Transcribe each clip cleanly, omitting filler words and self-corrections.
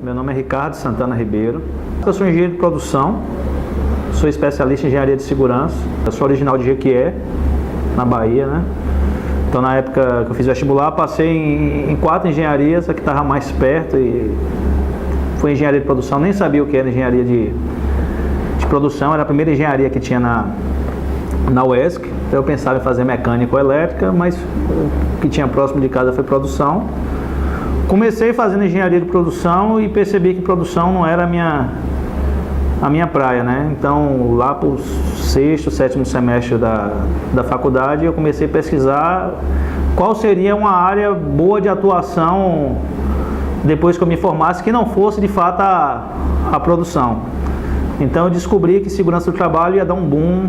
Meu nome é Ricardo Santana Ribeiro. Eu sou engenheiro de produção, sou especialista em engenharia de segurança. Eu sou original de Jequié, na Bahia, né? Então, na época que eu fiz vestibular, passei em 4 engenharias, a que estava mais perto, e foi engenharia de produção. Nem sabia o que era engenharia de produção, era a primeira engenharia que tinha na UESC. Então, eu pensava em fazer mecânica ou elétrica, mas o que tinha próximo de casa foi produção. Comecei fazendo engenharia de produção e percebi que produção não era a minha praia, né? Então, lá para o 6º, 7º semestre da faculdade, eu comecei a pesquisar qual seria uma área boa de atuação depois que eu me formasse, que não fosse de fato a produção. Então, eu descobri que segurança do trabalho ia dar um boom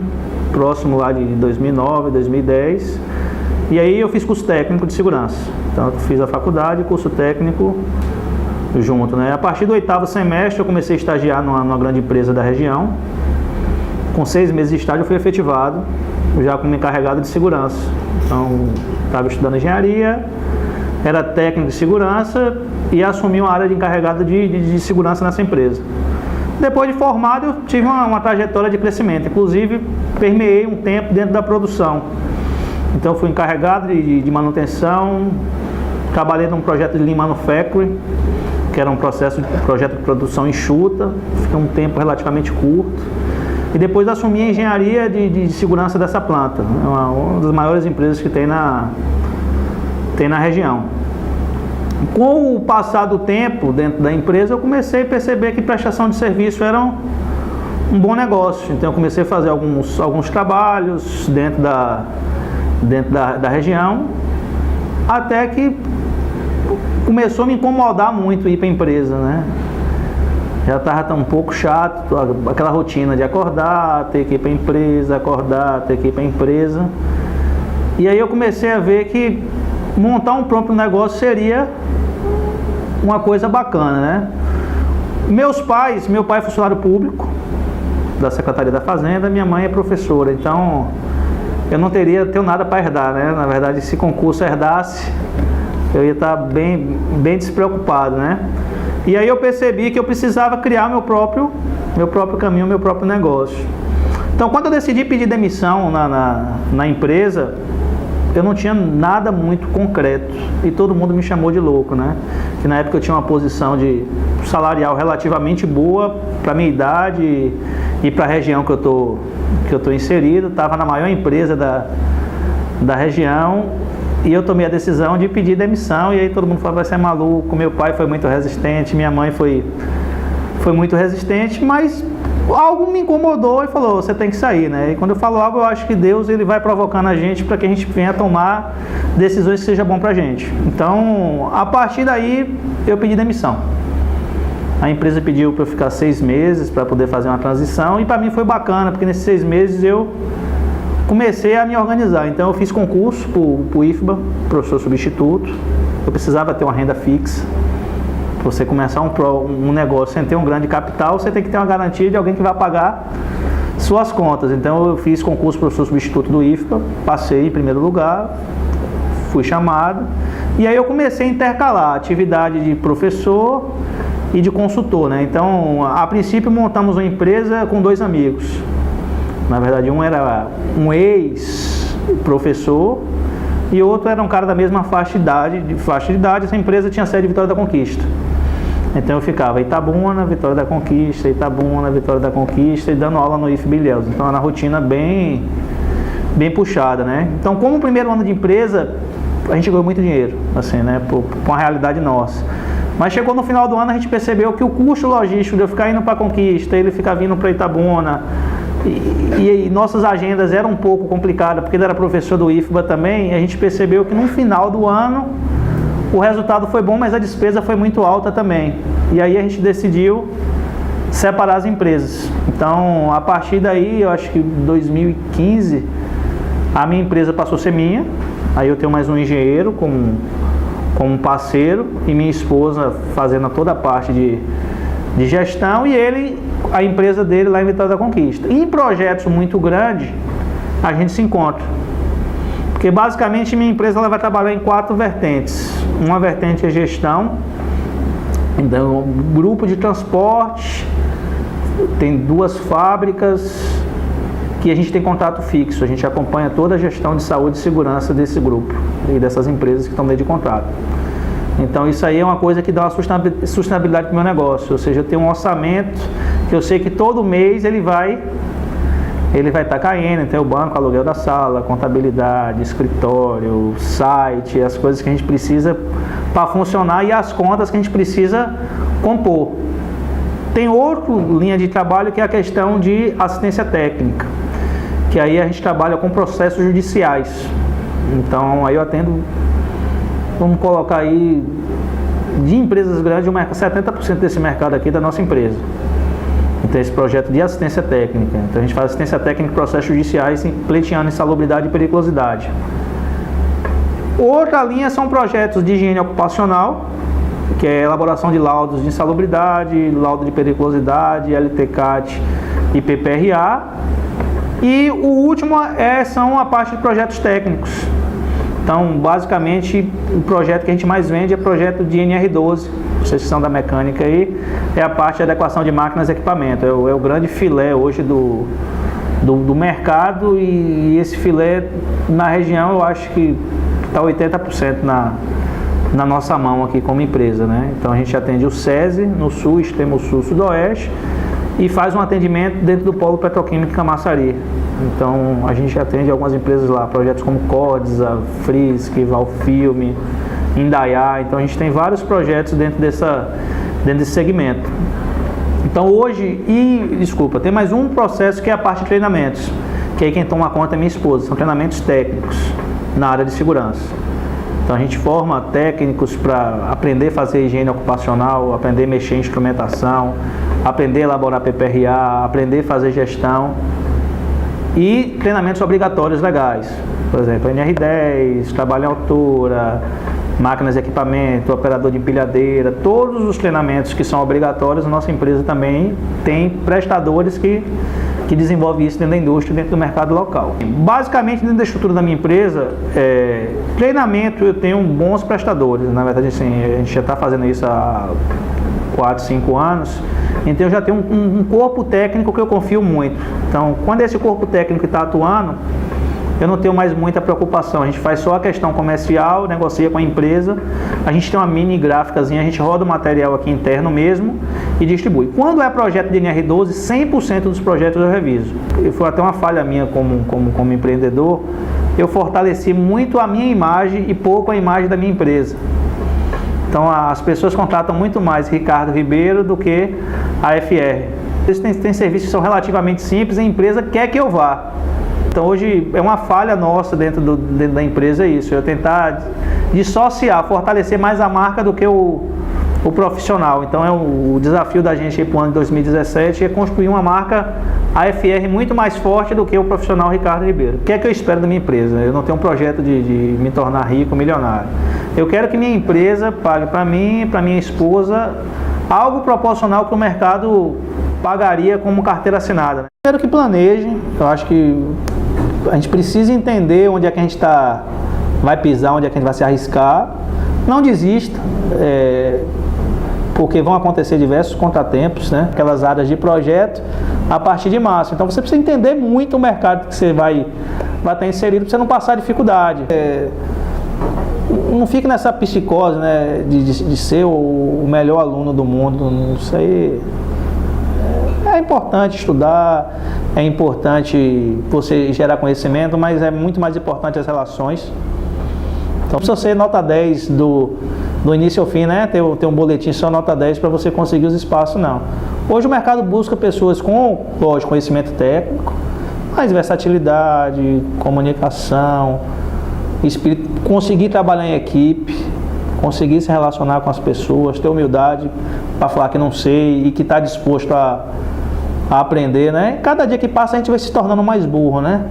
próximo lá de 2009, 2010. E aí eu fiz curso técnico de segurança. Então, eu fiz a faculdade e curso técnico junto, né? A partir do 8º semestre eu comecei a estagiar numa grande empresa da região. Com 6 meses de estágio eu fui efetivado, já como encarregado de segurança. Então, estava estudando engenharia, era técnico de segurança e assumi uma área de encarregado de segurança nessa empresa. Depois de formado eu tive uma trajetória de crescimento, inclusive permeei um tempo dentro da produção. Então, fui encarregado de manutenção, trabalhei num projeto de Lean Manufacturing, que era um projeto de produção enxuta, fiquei um tempo relativamente curto. E depois assumi a engenharia de segurança dessa planta, uma das maiores empresas que tem na região. Com o passar do tempo dentro da empresa, eu comecei a perceber que prestação de serviço era um bom negócio. Então, eu comecei a fazer alguns trabalhos dentro da região, até que começou a me incomodar muito ir para a empresa, né? Já estava um pouco chato, aquela rotina de acordar, ter que ir para a empresa, acordar, ter que ir para a empresa. E aí eu comecei a ver que montar um próprio negócio seria uma coisa bacana, né? Meu pai é funcionário público da Secretaria da Fazenda, minha mãe é professora, então eu não tenho nada para herdar, né? Na verdade, se concurso herdasse, eu ia estar bem despreocupado, né? E aí eu percebi que eu precisava criar meu próprio caminho, meu próprio negócio. Então, quando eu decidi pedir demissão na empresa, eu não tinha nada muito concreto e todo mundo me chamou de louco, né? Que na época eu tinha uma posição de salarial relativamente boa para minha idade e para a região que eu tô inserido, estava na maior empresa da região, e eu tomei a decisão de pedir demissão. E aí todo mundo falou: vai ser maluco. Meu pai foi muito resistente, minha mãe foi muito resistente, mas algo me incomodou e falou: você tem que sair, né? E quando eu falo algo, eu acho que Deus ele vai provocando a gente para que a gente venha tomar decisões que sejam bom para a gente. Então, a partir daí, eu pedi demissão. A empresa pediu para eu ficar 6 meses para poder fazer uma transição, e para mim foi bacana, porque nesses 6 meses eu comecei a me organizar. Então, eu fiz concurso para o IFBA, professor substituto. Eu precisava ter uma renda fixa. Para você começar um negócio sem ter um grande capital, você tem que ter uma garantia de alguém que vai pagar suas contas. Então, eu fiz concurso para professor substituto do IFBA, passei em primeiro lugar, fui chamado, e aí eu comecei a intercalar a atividade de professor e de consultor, né? Então, a princípio, montamos uma empresa com 2 amigos. Na verdade, um era um ex-professor e outro era um cara da mesma faixa de idade. Essa empresa tinha sede em Vitória da Conquista. Então, eu ficava Itabuna, Vitória da Conquista, Itabuna, Vitória da Conquista, e dando aula no IFBA Ilhéus. Então, era uma rotina bem puxada, né? Então, como o primeiro ano de empresa, a gente ganhou muito dinheiro, assim, né? Por uma realidade nossa. Mas chegou no final do ano, a gente percebeu que o custo logístico de eu ficar indo para a Conquista, ele ficar vindo para Itabuna, e nossas agendas eram um pouco complicadas, porque ele era professor do IFBA também. A gente percebeu que no final do ano o resultado foi bom, mas a despesa foi muito alta também. E aí a gente decidiu separar as empresas. Então, a partir daí, eu acho que em 2015, a minha empresa passou a ser minha. Aí eu tenho mais um engenheiro como um parceiro, e minha esposa fazendo toda a parte de gestão, e a empresa dele lá em Vitória da Conquista. E em projetos muito grandes, a gente se encontra. Porque basicamente minha empresa ela vai trabalhar em 4 vertentes. Uma vertente é gestão, Então, grupo de transporte, tem 2 fábricas que a gente tem contato fixo, a gente acompanha toda a gestão de saúde e segurança desse grupo e dessas empresas que estão dentro de contrato. Então isso aí é uma coisa que dá uma sustentabilidade para o meu negócio, ou seja, eu tenho um orçamento que eu sei que todo mês ele vai estar caindo, então o banco, aluguel da sala, contabilidade, escritório, site, as coisas que a gente precisa para funcionar e as contas que a gente precisa compor. Tem outra linha de trabalho que é a questão de assistência técnica, que aí a gente trabalha com processos judiciais. Então aí eu atendo, vamos colocar aí, de empresas grandes, 70% desse mercado aqui é da nossa empresa. Então esse projeto de assistência técnica. Então a gente faz assistência técnica em processos judiciais, pleiteando insalubridade e periculosidade. Outra linha são projetos de higiene ocupacional, que é elaboração de laudos de insalubridade, laudo de periculosidade, LTCAT e PPRA. E o último são a parte de projetos técnicos. Então, basicamente, o projeto que a gente mais vende é o projeto de NR12, vocês que são da mecânica aí, é a parte de adequação de máquinas e equipamento. É o grande filé hoje do mercado, e esse filé na região eu acho que está 80% na nossa mão aqui como empresa, né? Então a gente atende o SESI no sul, extremo sul, sudoeste, e faz um atendimento dentro do polo petroquímico Camaçari. Então a gente atende algumas empresas lá, projetos como Codza, Frisk, Valfilme, Indaiá. Então a gente tem vários projetos dentro desse segmento. Então hoje, tem mais um processo que é a parte de treinamentos, que aí quem toma conta é minha esposa, são treinamentos técnicos na área de segurança. Então a gente forma técnicos para aprender a fazer higiene ocupacional, aprender a mexer em instrumentação, aprender a elaborar PPRA, aprender a fazer gestão, e treinamentos obrigatórios legais. Por exemplo, NR10, trabalho em altura, máquinas e equipamento, operador de empilhadeira, todos os treinamentos que são obrigatórios. A nossa empresa também tem prestadores que desenvolvem isso dentro da indústria, dentro do mercado local. Basicamente, dentro da estrutura da minha empresa, treinamento, eu tenho bons prestadores. Na verdade, assim, a gente já está fazendo isso há 4, 5 anos, então eu já tenho um corpo técnico que eu confio muito. Então, quando esse corpo técnico está atuando, eu não tenho mais muita preocupação. A gente faz só a questão comercial, negocia com a empresa, a gente tem uma mini gráficazinha, a gente roda o material aqui interno mesmo e distribui. Quando é projeto de NR12, 100% dos projetos eu reviso. Foi até uma falha minha como empreendedor, eu fortaleci muito a minha imagem e pouco a imagem da minha empresa. Então as pessoas contratam muito mais Ricardo Ribeiro do que a FR. Eles têm serviços que são relativamente simples e a empresa quer que eu vá. Então hoje é uma falha nossa dentro da empresa, é isso, eu tentar dissociar, fortalecer mais a marca do que o profissional. Então o desafio da gente para o ano de 2017 é construir uma marca AFR muito mais forte do que o profissional Ricardo Ribeiro. O que é que eu espero da minha empresa? Eu não tenho um projeto de me tornar rico, milionário. Eu quero que minha empresa pague para mim, para minha esposa, algo proporcional que o mercado pagaria como carteira assinada. Quero que planeje. Eu acho que a gente precisa entender onde é que a gente vai pisar, onde é que a gente vai se arriscar. Não desista, porque vão acontecer diversos contratempos, né? Aquelas áreas de projeto a partir de março. Então você precisa entender muito o mercado que você vai estar inserido para você não passar dificuldade. Não fique nessa psicose, né, de ser o melhor aluno do mundo. Isso aí é importante estudar, é importante você gerar conhecimento, mas é muito mais importante as relações. Então, se você nota 10 do início ao fim, né, ter um boletim só nota 10 para você conseguir os espaços, não. Hoje o mercado busca pessoas com, lógico, conhecimento técnico, mas versatilidade, comunicação, espírito, conseguir trabalhar em equipe, conseguir se relacionar com as pessoas, ter humildade para falar que não sei e que está disposto a aprender, né? Cada dia que passa a gente vai se tornando mais burro, né?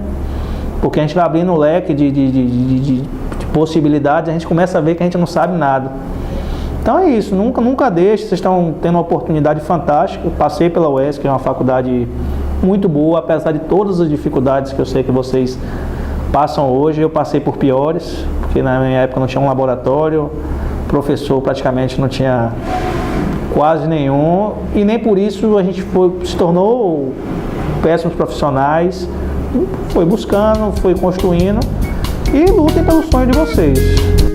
Porque a gente vai abrindo um leque de possibilidades, a gente começa a ver que a gente não sabe nada. Então é isso, nunca deixe, vocês estão tendo uma oportunidade fantástica. Eu passei pela UESC, que é uma faculdade muito boa, apesar de todas as dificuldades que eu sei que vocês passam hoje. Eu passei por piores, porque na minha época não tinha um laboratório, professor praticamente não tinha Quase nenhum. E nem por isso a gente se tornou péssimos profissionais. Foi buscando, foi construindo. E lutem pelo sonho de vocês.